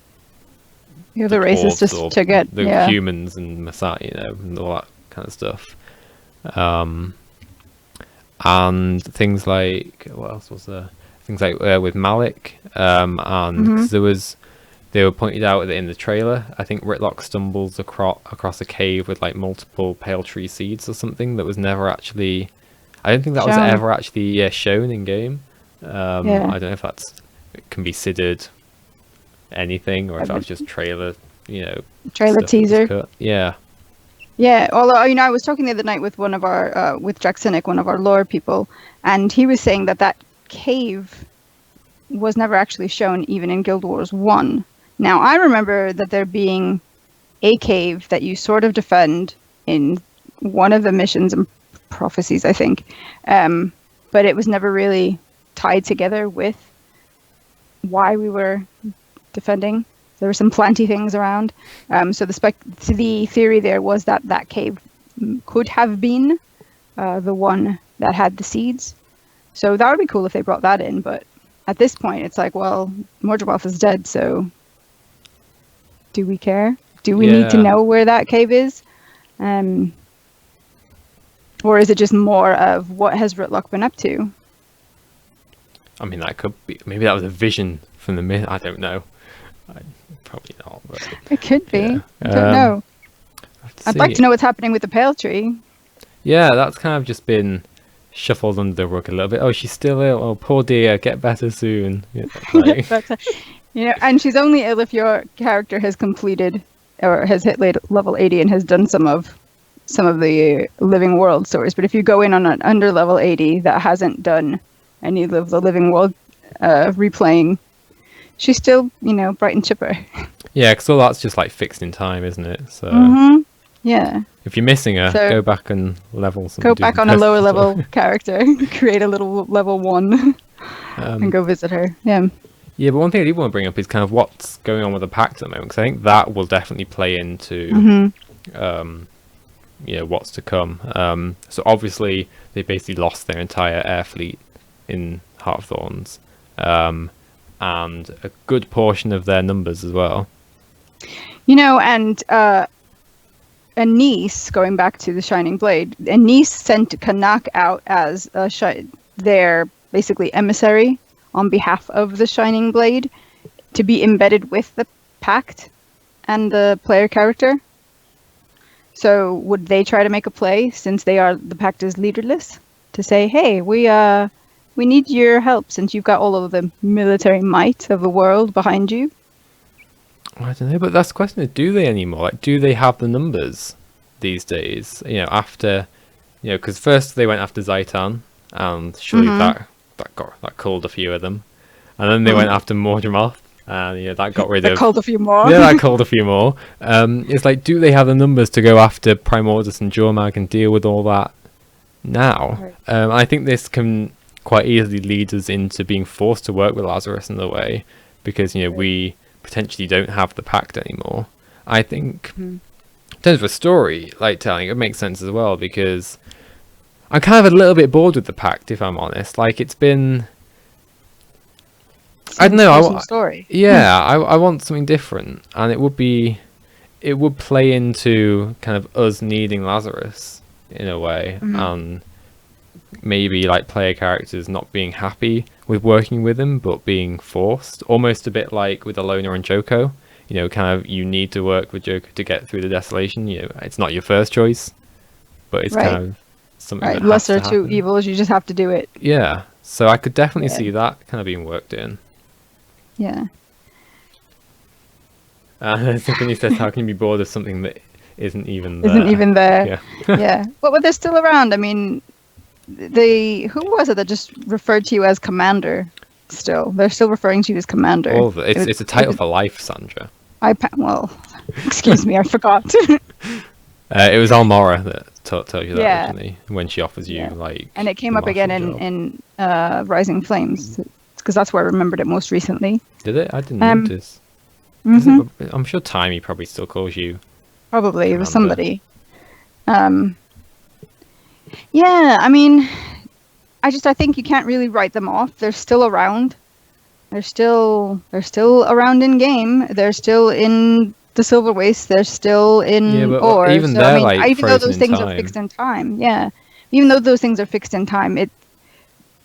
the other races just to get the humans and Masai, and all that kind of stuff. And things like, what else was there? Things like with Malik, and because they were pointed out in the trailer. I think Whitlock stumbles across a cave with like multiple pale tree seeds or something that was never actually. I don't think that was ever actually shown in game. I don't know if it can be considered anything, or if that was just trailer. Trailer teaser. Yeah. Yeah. Although I was talking the other night with one of our with Jack Cynic, one of our lore people, and he was saying that cave was never actually shown even in Guild Wars 1. Now, I remember that there being a cave that you sort of defend in one of the missions and prophecies, I think, but it was never really tied together with why we were defending. There were some planty things around, so the theory there was that cave could have been the one that had the seeds. So that would be cool if they brought that in, but at this point, it's like, well, Mordremoth is dead, so do we care? Do we need to know where that cave is? Or is it just more of what has Ritlock been up to? I mean, that could be. Maybe that was a vision from the myth. I don't know. Probably not. But It could be. yeah. I don't know. I'd like see. to know what's happening with the Pale Tree. Yeah, that's kind of just been shuffled under the rug a little bit. Oh, she's still ill. Oh, poor dear. Get better soon. Yeah, like, And she's only ill if your character has completed or has hit level 80 and has done some of the Living World stories. But if you go in on an under level 80 that hasn't done any of the Living World replaying, she's still, bright and chipper. yeah, because all that's just like fixed in time, isn't it? So Yeah. if you're missing her, So- go back and level some. Go back on a lower level character, create a little level 1, and go visit her. Yeah. Yeah, but one thing I did want to bring up is kind of what's going on with the pact at the moment, because I think that will definitely play into what's to come. So obviously they basically lost their entire air fleet in Heart of Thorns, and a good portion of their numbers as well. And Anise, going back to the Shining Blade, Anise sent Kanak out as their basically emissary on behalf of the Shining Blade to be embedded with the pact and the player character. So would they try to make a play, since the pact is leaderless, to say, hey, we need your help since you've got all of the military might of the world behind you? I don't know, but that's the question: do they anymore? Like, do they have the numbers these days? After, because first they went after Zaitan, and surely that culled a few of them, and then they went after Mordramoth, and that got rid of. Culled a few more. Yeah, that culled a few more. It's like, do they have the numbers to go after Primordus and GuildMag and deal with all that now? Right. I think this can quite easily lead us into being forced to work with Lazarus in a way, because we potentially don't have the pact anymore. I think in terms of a story like telling, it makes sense as well, because I'm kind of a little bit bored with the pact, if I'm honest. Like, it's been, I don't know, story. Yeah, I want something different, and it would play into kind of us needing Lazarus in a way, and maybe like player characters not being happy with working with him, but being forced, almost a bit like with Alona and Joko. Kind of, you need to work with Joko to get through the desolation. It's not your first choice, but it's kind of something that has lesser to two happen. evils, you just have to do it. Yeah, so I could definitely see that kind of being worked in. Yeah. Tiffany says, how can you be bored of something that isn't even there? Yeah. Yeah. But they're still around. I mean, who was it that just referred to you as Commander? They're still referring to you as Commander. All of it. It's a title for life, Sandra. Excuse me, I forgot. It was Almora that told you that Yeah. originally, when she offers you and it came up again in Rising Flames, because that's where I remembered it most recently. Did it? I didn't notice. I'm sure Timey probably still calls you. Probably it was Commander. somebody. Yeah, I mean, I think you can't really write them off. They're still around. They're still around in game. They're still in the Silver Waste. They're still in Ore. Even they're even though those things time. are fixed in time, yeah. Even though those things are fixed in time,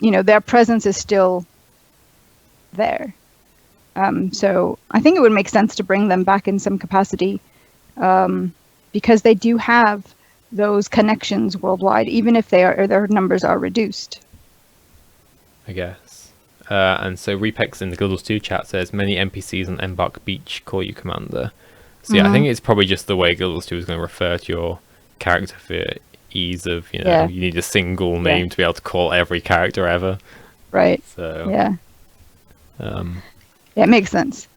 their presence is still there. So I think it would make sense to bring them back in some capacity, because they do have those connections worldwide, even if their numbers are reduced. I guess. And so Repex in the Guildles 2 chat says, many NPCs on Embark Beach call you Commander. So yeah, I think it's probably just the way Guildles 2 is going to refer to your character for ease of, you need a single name to be able to call every character ever. Right. So yeah, it makes sense.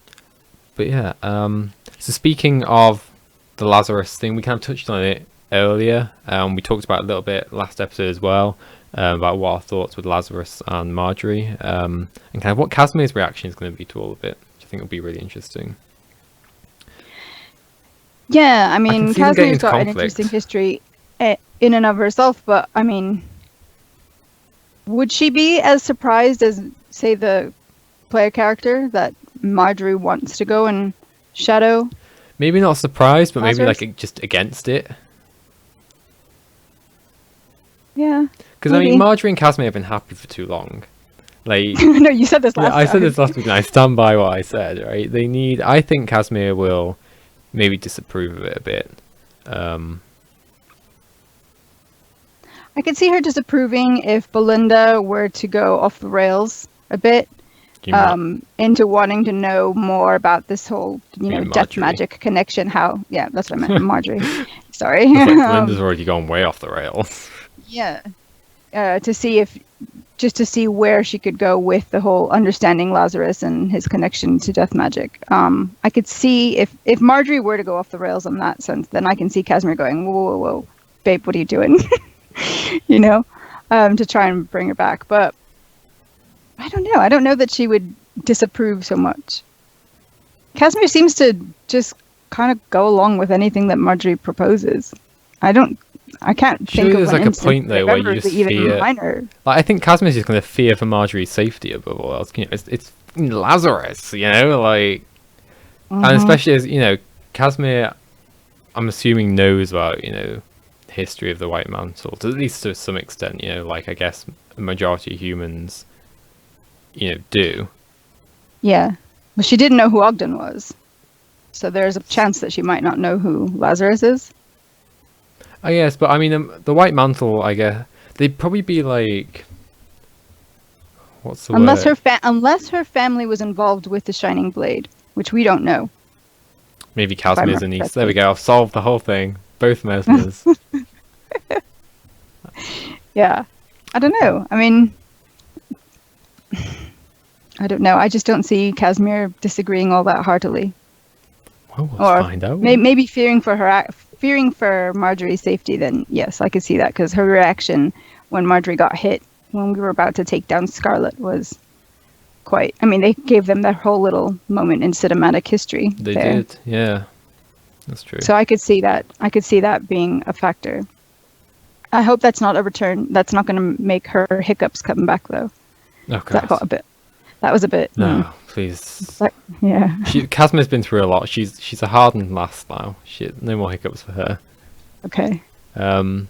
But yeah, so speaking of the Lazarus thing, we kind of touched on it earlier. We talked about it a little bit last episode as well, about what our thoughts with Lazarus and Marjorie, and kind of what Casimir's reaction is going to be to all of it, which I think will be really interesting. Yeah, I mean, Casimir's got an conflict. interesting history in and of herself, but I mean, would she be as surprised as, say, the player character that Marjorie wants to go and shadow? Maybe not surprised, but maybe Lazarus? like just against it. Yeah. Because I maybe. mean, Marjorie and Casimir have been happy for too long. Like, No, you said this last yeah, I time. said this last week, and I stand by what I said. Right? They need. I think Casimir will maybe disapprove of it a bit. I could see her disapproving if Belinda were to go off the rails a bit, into wanting to know more about this whole, death magic connection. Yeah, that's what I meant, Marjorie. Sorry. It's like Belinda's already gone way off the rails. Yeah. To see where she could go with the whole understanding Lazarus and his connection to death magic. I could see if Marjorie were to go off the rails in that sense, then I can see Casimir going, whoa, babe, what are you doing? To try and bring her back. But I don't know. I don't know that she would disapprove so much. Casimir seems to just kind of go along with anything that Marjorie proposes. I can't think of there's an like a point though where you just fear. Minor. Like, I think Casimir's just going to fear for Marjorie's safety above all else. It's Lazarus, like, and especially as Casimir, I'm assuming knows about the history of the White Mantle, at least to some extent. Like, I guess a majority of humans, do. Yeah, well, she didn't know who Ogden was, so there's a chance that she might not know who Lazarus is. I guess, but I mean, the White Mantle, I guess, they'd probably be like, what's the word? Unless her family was involved with the Shining Blade, which we don't know. Maybe Casimir's a niece. There we go. I've solved the whole thing. Both Mesmers. Yeah. I don't know. I mean, I don't know. I just don't see Casimir disagreeing all that heartily. Well, we'll find out. Maybe fearing for Marjorie's safety. Then yes, I could see that, because her reaction when Marjorie got hit when we were about to take down Scarlet was quite. I mean, they gave them that whole little moment in cinematic history. They did, yeah. That's true. So I could see that. I could see that being a factor. I hope that's not a return. That's not going to make her hiccups come back, though. Oh, God. That was a bit. No, please. Yeah. Casimir's been through a lot. She's a hardened lass now. No more hiccups for her. Okay. And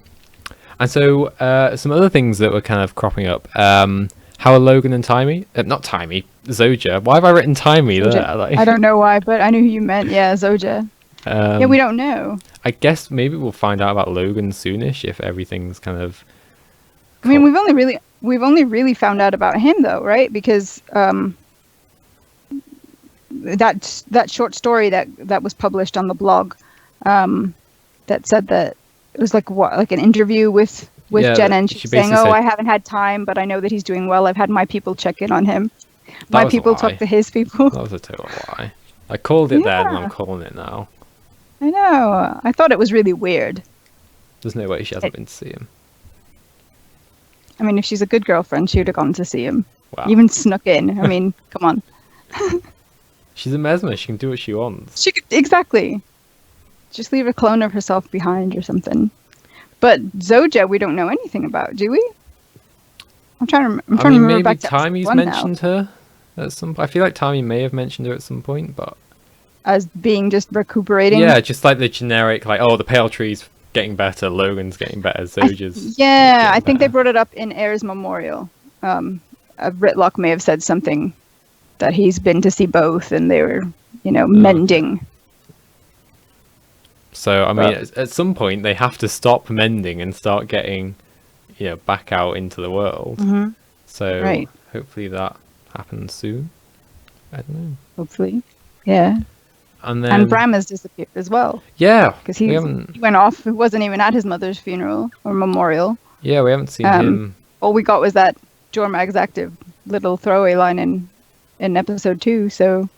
so some other things that were kind of cropping up. How are Logan and Timey? Not Timey, Zoja. Why have I written Timey there? Like... I don't know why, but I knew who you meant. Yeah, Zoja. Yeah, we don't know. I guess maybe we'll find out about Logan soonish if everything's kind of. I mean, we've only really found out about him though, right? Because that short story that was published on the blog, that said that it was like an interview with Jenna, and she's saying, "Oh, I haven't had time, but I know that he's doing well. I've had my people check in on him. My people talk to his people." That was a total lie. I called it then, and I'm calling it now. I know. I thought it was really weird. There's no way she hasn't been to see him. I mean, if she's a good girlfriend, she would have gone to see him. Wow. Even snuck in. I mean, come on. She's a mesmer. She can do what she wants. Exactly. Just leave a clone of herself behind or something. But Zoja, we don't know anything about, do we? I'm trying to remember maybe back to Timey's mentioned her at some point. I feel like Timey may have mentioned her at some point, but as being just recuperating. Yeah, just like the generic, like, oh, the pale tree's getting better, Logan's getting better, Zoja's. I think they brought it up in Air's memorial. Ritlock may have said something that he's been to see both, and they were, mending. So I mean, at some point they have to stop mending and start getting, back out into the world. Mm-hmm. So hopefully that happens soon. I don't know. Hopefully, yeah. And Bram has disappeared as well. Yeah, because he went off. He wasn't even at his mother's funeral or memorial. Yeah, we haven't seen him. All we got was that GuildMag's active little throwaway line in episode 2. So,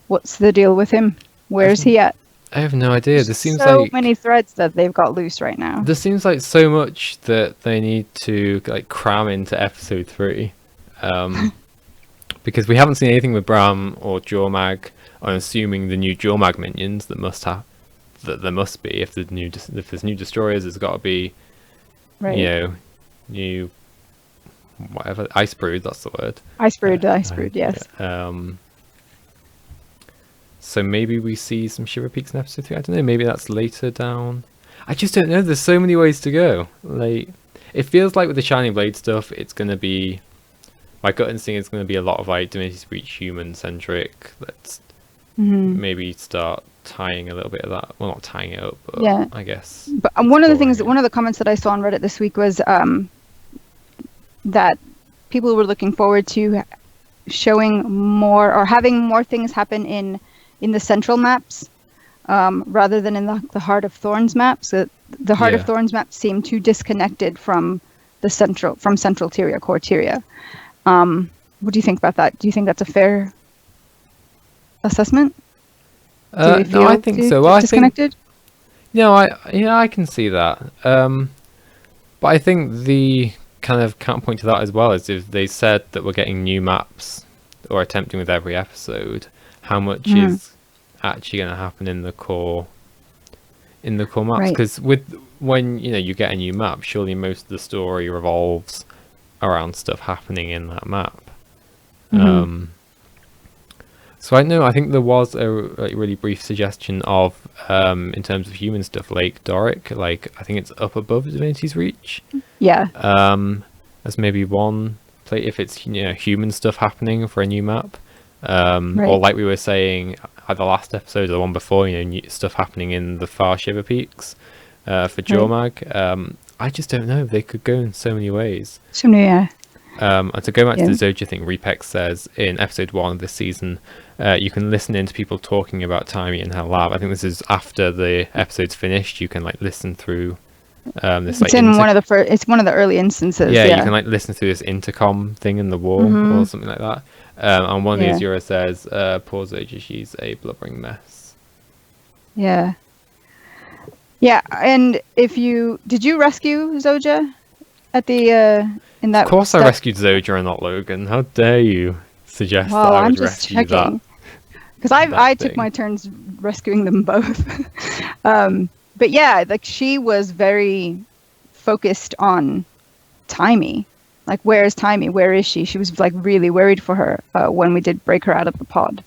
what's the deal with him? Where's he at? I have no idea. There seems so many threads that they've got loose right now. There seems like so much that they need to cram into episode 3, because we haven't seen anything with Bram or GuildMag. I'm assuming the new GuildMag minions that there must be if there's new destroyers. There's got to be, new whatever ice brood. That's the word. Ice brood. Yes. So maybe we see some Shiver Peaks in episode 3. I don't know. Maybe that's later down. I just don't know. There's so many ways to go. it feels like with the Shining Blade stuff, it's going to be, my gut instinct is going to be a lot of like Divinity's Reach human centric. Let's maybe start tying a little bit of that. Well, not tying it up, but Yeah. I guess. But one of the comments that I saw on Reddit this week was that people were looking forward to showing more or having more things happen in the central maps rather than in the Heart of Thorns maps. The Heart of Thorns maps seem too disconnected from Central Tyria, Core Tyria. What do you think about that? Do you think that's a fair assessment? No, I think so. Well, disconnected? I can see that. But I think the kind of counterpoint to that as well is if they said that we're getting new maps or attempting with every episode, how much is actually going to happen in the core maps? Because when you get a new map, surely most of the story revolves around stuff happening in that map. So I think there was a really brief suggestion of in terms of human stuff, Lake Doric, like I think it's up above Divinity's Reach. Yeah. As maybe one play if it's human stuff happening for a new map. Or like we were saying at the last episode or the one before, new stuff happening in the far Shiver Peaks for GuildMag. I just don't know. They could go in so many ways. Yeah. And to go back to the Zoja thing, Repex says in episode 1 of this season, you can listen in to people talking about Timey in her lab. I think this is after the episode's finished. You can listen through this. It's in one of the first. It's one of the early instances. Yeah, you can listen through this intercom thing in the wall or something like that. And one of these Yura says, "Poor Zoja, she's a blubbering mess." Yeah. Yeah, and did you rescue Zoja at the in that? Of course, I rescued Zoja and not Logan. How dare you suggest that I would rescue that? Because I took my turns rescuing them both. But yeah, like she was very focused on Timey. Like, where is Timey? Where is she? She was like really worried for her when we did break her out of the pod.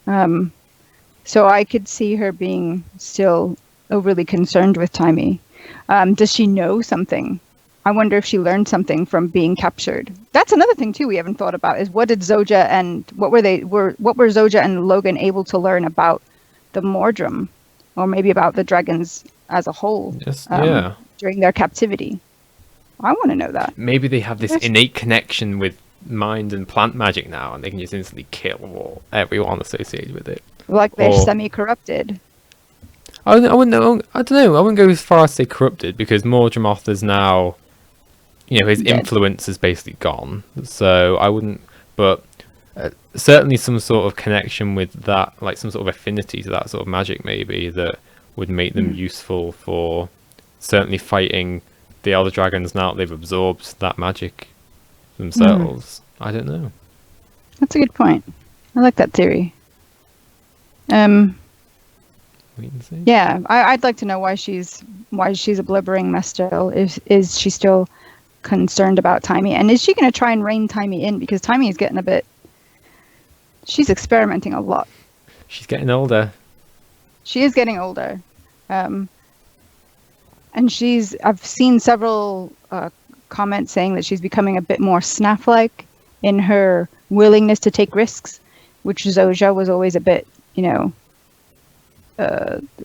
So I could see her being still overly concerned with Timey. Does she know something? I wonder if she learned something from being captured. That's another thing too we haven't thought about is what were Zoja and Logan able to learn about the Mordrum, or maybe about the dragons as a whole during their captivity? I want to know that. Maybe they have this innate connection with mind and plant magic now, and they can just instantly kill everyone associated with it. Like they're semi-corrupted. I don't know. I wouldn't go as far as say corrupted, because Mordremoth is now, his influence is basically gone. So I wouldn't. But certainly some sort of connection with that, like some sort of affinity to that sort of magic, maybe that would make them useful for certainly fighting the Elder Dragons now that they've absorbed that magic themselves. I don't know. That's a good point. I like that theory. Yeah, I'd like to know why she's a blubbering mess still. Is she still concerned about Timey? And is she going to try and rein Timey in? Because Timey is getting she's experimenting a lot. She's getting older. She is getting older. And I've seen several comments saying that she's becoming a bit more Snap-like in her willingness to take risks, which Zoja was always a bit,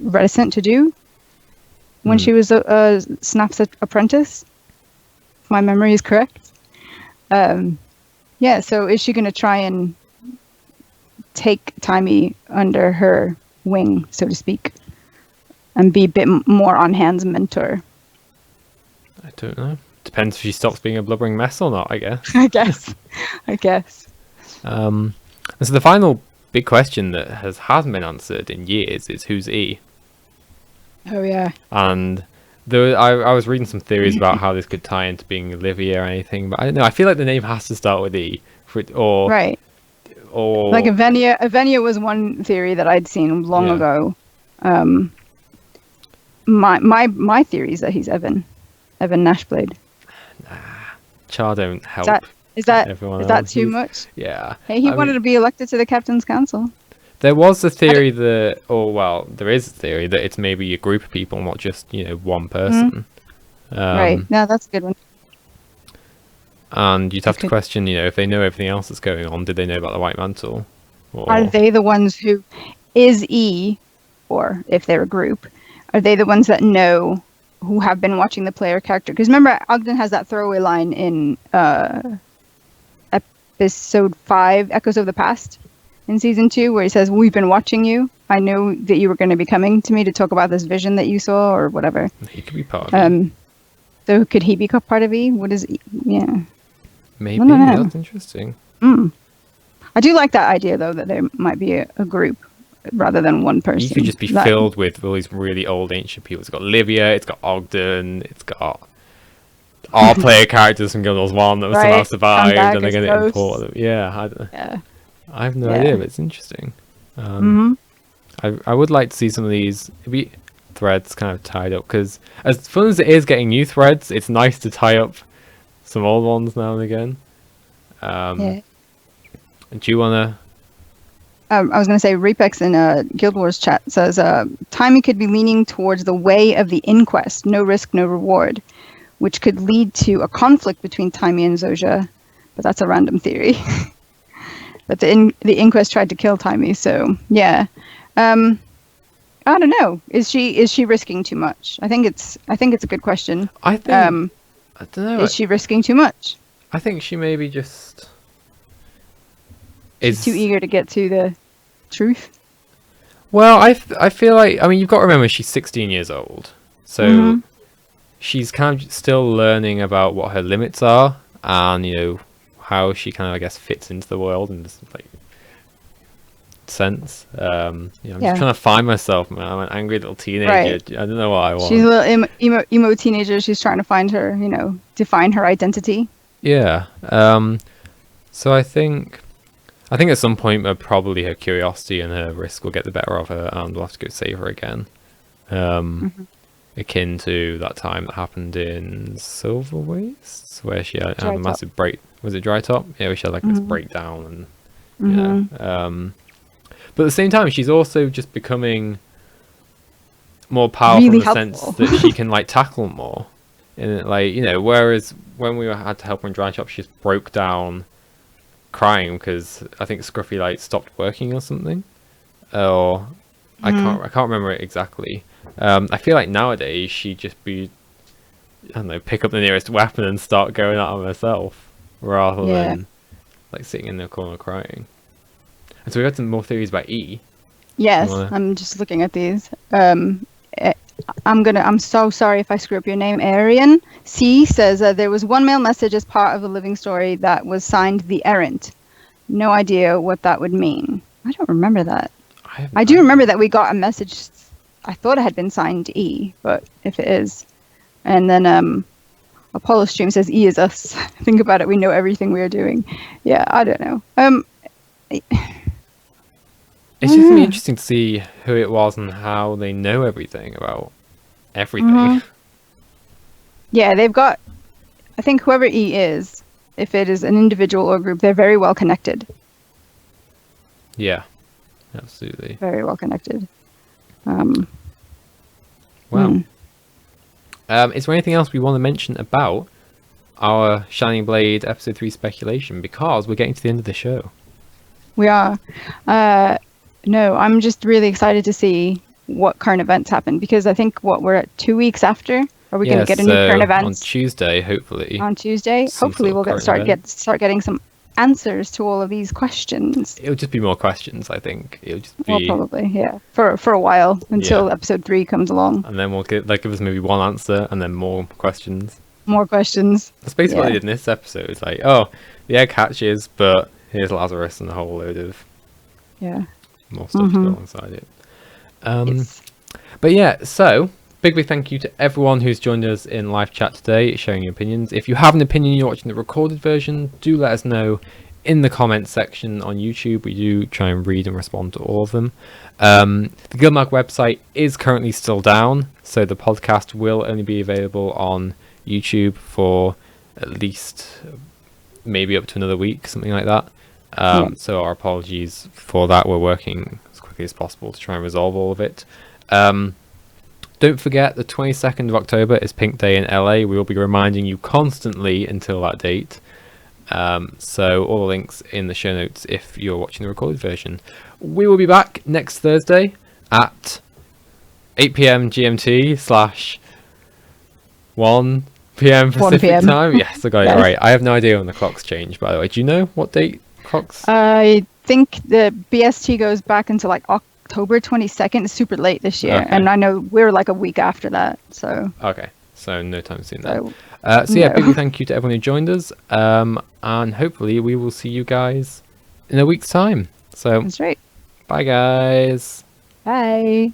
reticent to do when she was Snap's apprentice, if my memory is correct. So is she going to try and take Timey under her wing, so to speak, and be a bit more on hand's mentor? I don't know. Depends if she stops being a blubbering mess or not, I guess. I guess. And so the final big question that hasn't been answered in years is who's E? Oh yeah. And I was reading some theories about how this could tie into being Livia or anything, but I don't know. I feel like the name has to start with E, or like Avenia was one theory that I'd seen long ago. My theory is that he's Evan Nashblade. Char don't help. Is that too much? Yeah. Hey, he wanted to be elected to the Captain's Council. There was a theory there is a theory that it's maybe a group of people, not just one person. Right. No, that's a good one. And you'd have to question, if they know everything else that's going on, did they know about the White Mantle? Or... Are they the ones who is E, or if they're a group, are they the ones that know, who have been watching the player character? Because remember, Ogden has that throwaway line in episode 5, Echoes of the Past, in season 2, where he says, "We've been watching you. I know that you were going to be coming to me to talk about this vision that you saw," or whatever. He could be part of E. So could he be part of E? What is E? Yeah. Maybe. That's interesting. I do like that idea, though, that there might be a group rather than one person. You could just be filled with all these really old ancient people. It's got Livia, it's got Ogden, it's got our player characters from Guild Wars 1 that somehow survived, and they're going to import them. Yeah, I have no idea, but it's interesting. I would like to see some of these threads kind of tied up, because as fun as it is getting new threads, it's nice to tie up some old ones now and again. Do you want to... I was going to say, Repex in Guild Wars chat says, Timey could be leaning towards the way of the inquest, no risk, no reward, which could lead to a conflict between Timey and Zojia, but that's a random theory. But the inquest tried to kill Timey, so yeah. I don't know. Is she risking too much? I think it's a good question. I think I don't know. Is she risking too much? I think she maybe just is too eager to get to the truth. Well, I feel like, I mean, you've got to remember she's 16 years old, so she's kind of still learning about what her limits are, and how she kind of, I guess, fits into the world in this like sense. I'm just trying to find myself, man. I'm an angry little teenager. Right. I don't know what I want. She's a little emo teenager. She's trying to find her, define her identity. Yeah. So I think at some point, probably her curiosity and her risk will get the better of her, and we'll have to go save her again. Akin to that time that happened in Silver Wastes, where she had a massive break. Was it Dry Top? Yeah, where she had like this breakdown, and but at the same time, she's also just becoming more powerful really in the sense that she can like tackle more. And whereas when we had to help her in Dry Top, she just broke down crying because I think Scruffy like stopped working or something, or I can't remember it exactly. I feel like nowadays she'd just be, I don't know, pick up the nearest weapon and start going at him herself rather than like sitting in the corner crying. And so we got some more theories about E. Yes, I'm just looking at these. I'm so sorry if I screw up your name. Arian C says there was one mail message as part of the living story that was signed The Errant. No idea what that would mean. I don't remember that. I do remember that we got a message. I thought it had been signed E, but if it is. And then Apollo Stream says E is us. Think about it. We know everything we are doing. Yeah, I don't know. It's just really interesting to see who it was and how they know everything about everything. Yeah, they've got, I think whoever E is, if it is an individual or group, they're very well connected. Yeah, absolutely. Very well connected. Wow. Is there anything else we want to mention about our Shining Blade episode 3 speculation? Because we're getting to the end of the show. We are. No, I'm just really excited to see what current events happen, because I think we're at 2 weeks after. Are we going to get a new current event on Tuesday? Hopefully. On Tuesday, hopefully we'll start getting some answers to all of these questions. It'll just be more questions, I think. It'll just be probably for a while until episode 3 comes along, and then we'll give us maybe one answer and then more questions. More questions. That's basically what they did in this episode. It's like, oh, the egg hatches, but here's Lazarus and a whole load of more stuff to go alongside it. Yes. But yeah, so big thank you to everyone who's joined us in live chat today, sharing your opinions. If you have an opinion, you're watching the recorded version, do let us know in the comments section on YouTube. We do try and read and respond to all of them. The GuildMag website is currently still down, so the podcast will only be available on YouTube for at least maybe up to another week, something like that. So our apologies for that. We're working as quickly as possible to try and resolve all of it. Don't forget, the 22nd of October is Pink Day in LA. We will be reminding you constantly until that date. So all the links in the show notes if you're watching the recorded version. We will be back next Thursday at 8 p.m. GMT / 1 p.m. Pacific time. Yes, I got it right. I have no idea when the clocks change, by the way. Do you know what date clocks? I think the BST goes back into like October 22nd. It's super late this year. Okay. And I know we're like a week after that. So Okay, so no time soon then. So, Yeah, no. big thank you to everyone who joined us. And hopefully we will see you guys in a week's time. So that's right. bye, guys. Bye.